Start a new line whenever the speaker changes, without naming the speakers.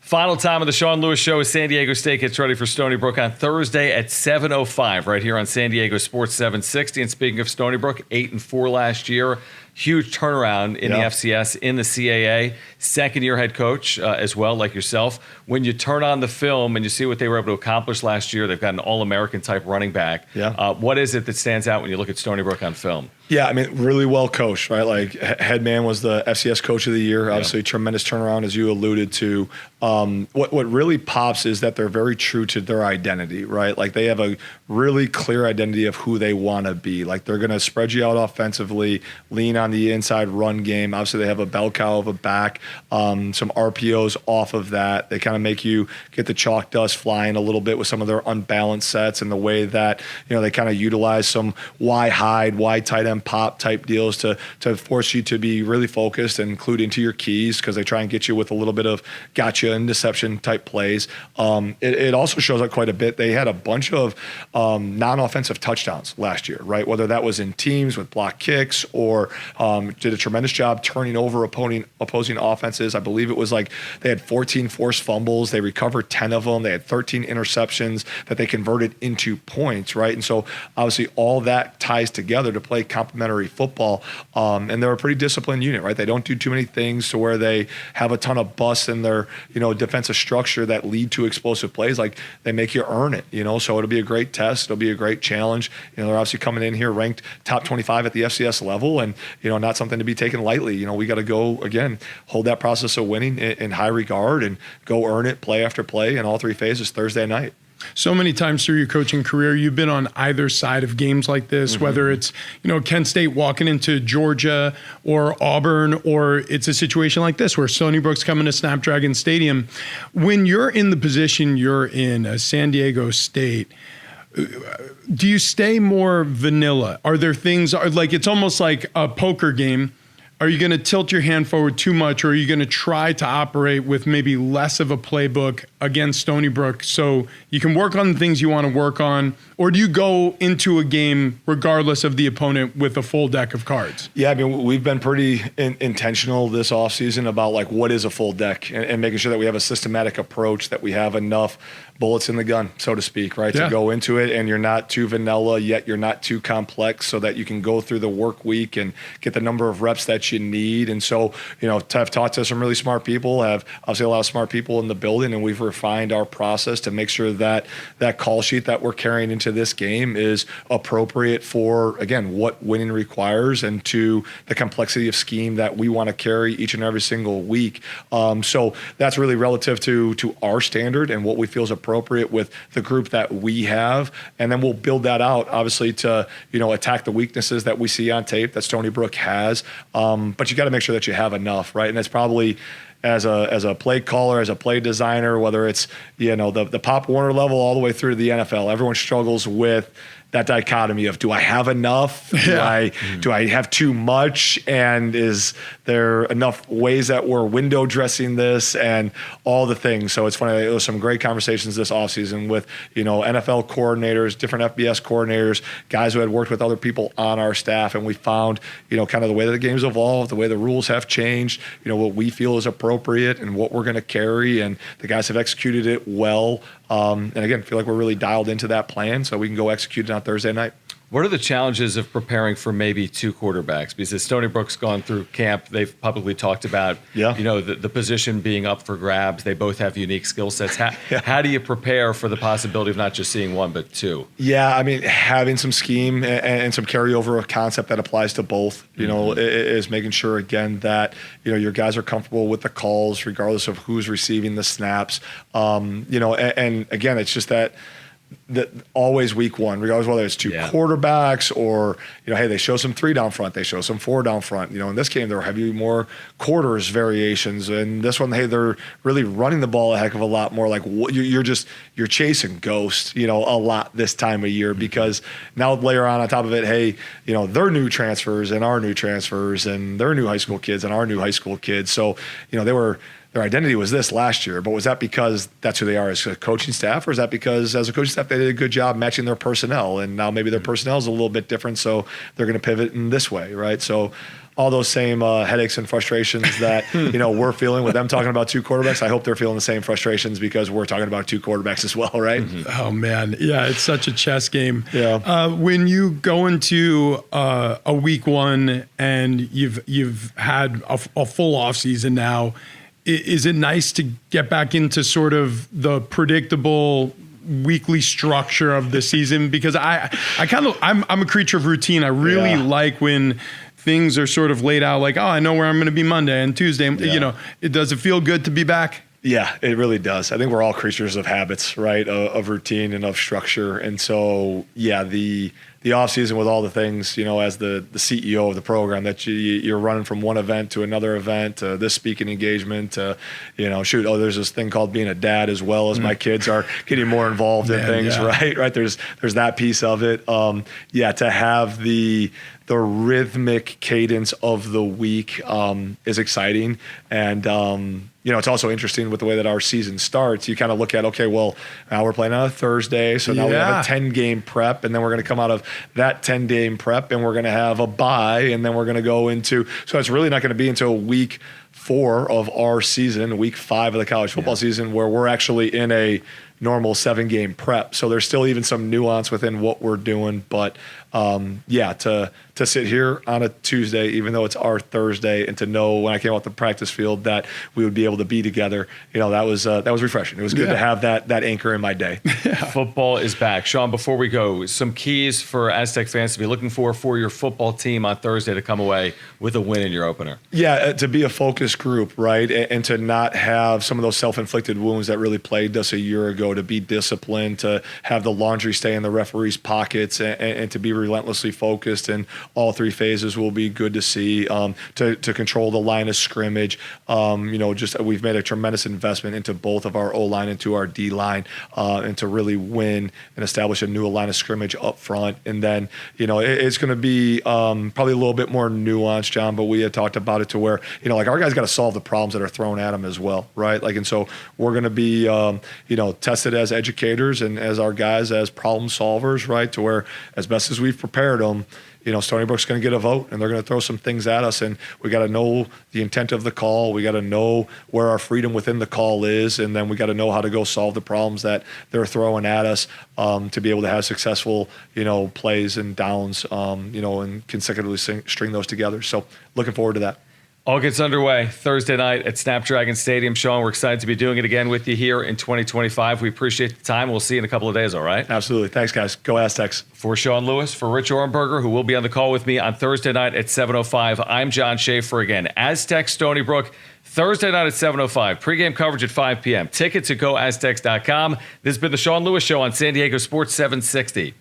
Final time of the Sean Lewis Show as San Diego State gets ready for Stony Brook on Thursday at 7:05 right here on San Diego Sports 760. And speaking of Stony Brook, 8-4 last year. Huge turnaround in the FCS, in the CAA. Second-year head coach as well, like yourself. When you turn on the film and you see what they were able to accomplish last year, they've got an All-American type running back. What is it that stands out when you look at Stony Brook on film?
Yeah, I mean, really well coached, right? Like, Headman was the FCS Coach of the Year. Obviously, tremendous turnaround, as you alluded to. What really pops is that they're very true to their identity, right? Like, they have a really clear identity of who they want to be. Like, they're going to spread you out offensively, lean on the inside run game. Obviously, they have a bell cow of a back, some RPOs off of that. They kind of make you get the chalk dust flying a little bit with some of their unbalanced sets and the way that, they kind of utilize some Y hide, Y tight end pop type deals to force you to be really focused and clued into your keys, because they try and get you with a little bit of gotcha and deception type plays. It also shows up quite a bit. They had a bunch of non-offensive touchdowns last year, right? Whether that was in teams with block kicks or did a tremendous job turning over opposing offenses. I believe it was like they had 14 forced fumbles. They recovered 10 of them. They had 13 interceptions that they converted into points, right? And so obviously all that ties together to play complementary football. And they're a pretty disciplined unit, right? They don't do too many things to where they have a ton of busts in their, defensive structure that lead to explosive plays. Like, they make you earn it, so it'll be a great test. It'll be a great challenge. They're obviously coming in here ranked top 25 at the FCS level, and, not something to be taken lightly. We got to go, again, hold that process of winning in high regard and go earn it play after play in all three phases Thursday night.
So many times through your coaching career, you've been on either side of games like this, whether it's, Kent State walking into Georgia or Auburn, or it's a situation like this where Stony Brook's coming to Snapdragon Stadium. When you're in the position you're in as San Diego State, do you stay more vanilla? Are there things, like, it's almost like a poker game. Are you going to tilt your hand forward too much, or are you going to try to operate with maybe less of a playbook against Stony Brook so you can work on the things you want to work on? Or do you go into a game regardless of the opponent with a full deck of cards?
Yeah, I mean, we've been pretty intentional this offseason about, like, what is a full deck and making sure that we have a systematic approach, that we have enough bullets in the gun, so to speak, right, to go into it, and you're not too vanilla, yet you're not too complex, so that you can go through the work week and get the number of reps that you need. And so, I've talked to some really smart people, have obviously a lot of smart people in the building, and we've refined our process to make sure that that call sheet that we're carrying into this game is appropriate for, again, what winning requires and to the complexity of scheme that we want to carry each and every single week. So that's really relative to our standard and what we feel is appropriate with the group that we have. And then we'll build that out, obviously, to, attack the weaknesses that we see on tape that Stony Brook has. But you got to make sure that you have enough, right? And it's probably, as a play caller, as a play designer, whether it's, the Pop Warner level all the way through to the NFL, everyone struggles with that dichotomy of, do I have enough? Do I have too much? And is there enough ways that we're window dressing this and all the things? So it's funny, there was some great conversations this offseason with, NFL coordinators, different FBS coordinators, guys who had worked with other people on our staff. And we found, kind of the way that the game's evolved, the way the rules have changed, what we feel is appropriate and what we're going to carry. And the guys have executed it well. And again, feel like we're really dialed into that plan so we can go execute it on Thursday night.
What are the challenges of preparing for maybe two quarterbacks? Because as Stony Brook's gone through camp, they've publicly talked about, the position being up for grabs. They both have unique skill sets. How do you prepare for the possibility of not just seeing one, but two?
Yeah, I mean, having some scheme and some carryover of concept that applies to both, is making sure, again, that, your guys are comfortable with the calls regardless of who's receiving the snaps. And again, it's just that always week one, regardless whether it's two quarterbacks or, hey, they show some 3 down front, they show some 4 down front. In this game, there were heavy more quarters variations. And this one, hey, they're really running the ball a heck of a lot more. Like, you're chasing ghosts, a lot this time of year, because now layer on top of it, hey, they're new transfers and our new transfers, and they're new high school kids and our new high school kids. So, their identity was this last year, but was that because that's who they are as a coaching staff, or is that because as a coaching staff they did a good job matching their personnel, and now maybe their personnel is a little bit different, so they're going to pivot in this way, right? So all those same headaches and frustrations that, we're feeling with them talking about two quarterbacks. I hope they're feeling the same frustrations because we're talking about two quarterbacks as well, right?
Mm-hmm. Oh, man. Yeah, it's such a chess game.
Yeah.
When you go into a week one and you've had a full off season now, is it nice to get back into sort of the predictable weekly structure of the season? Because I'm a creature of routine. I really like when things are sort of laid out, like, I know where I'm going to be Monday and Tuesday. Does it feel good to be back?
Yeah, it really does. I think we're all creatures of habits, right? Of routine and of structure. And so, the off season with all the things, as the CEO of the program, that you're running from one event to another event, to this speaking engagement, to, there's this thing called being a dad as well as my kids are getting more involved in things, right? Right. There's that piece of it. To have the rhythmic cadence of the week is exciting. And, it's also interesting with the way that our season starts. You kind of look at, okay, well, now we're playing on a Thursday, so now we have a 10-game prep, and then we're going to come out of that 10-game prep, and we're going to have a bye, and then we're going to go into – so it's really not going to be until week 4 of our season, week 5 of the college football season, where we're actually in a normal 7-game prep. So there's still even some nuance within what we're doing. But to sit here on a Tuesday, even though it's our Thursday, and to know when I came off the practice field that we would be able to be together, that was refreshing. It was good to have that anchor in my day.
Football is back. Sean, before we go, some keys for Aztec fans to be looking for your football team on Thursday to come away with a win in your opener.
Yeah, to be a focused group, right? And to not have some of those self-inflicted wounds that really plagued us a year ago, to be disciplined, to have the laundry stay in the referee's pockets, and to be relentlessly focused. And all 3 phases will be good to see. To control the line of scrimmage. We've made a tremendous investment into both of our O-line and to our D-line, and to really win and establish a new line of scrimmage up front. And then, it's going to be probably a little bit more nuanced, John, but we had talked about it to where, our guys got to solve the problems that are thrown at them as well, right? And so we're going to be, tested as educators and as our guys as problem solvers, right? To where, as best as we've prepared them, Stony Brook's going to get a vote, and they're going to throw some things at us, and we got to know the intent of the call. We got to know where our freedom within the call is, and then we got to know how to go solve the problems that they're throwing at us, to be able to have successful, plays and downs, and consecutively string those together. So looking forward to that.
All gets underway Thursday night at Snapdragon Stadium. Sean, we're excited to be doing it again with you here in 2025. We appreciate the time. We'll see you in a couple of days, all right?
Absolutely. Thanks, guys. Go Aztecs.
For Sean Lewis, for Rich Orenberger, who will be on the call with me on Thursday night at 7:05, I'm John Schaefer again. Aztecs Stony Brook, Thursday night at 7:05. Pre-game coverage at 5 p.m. Tickets at goaztecs.com. This has been the Sean Lewis Show on San Diego Sports 760.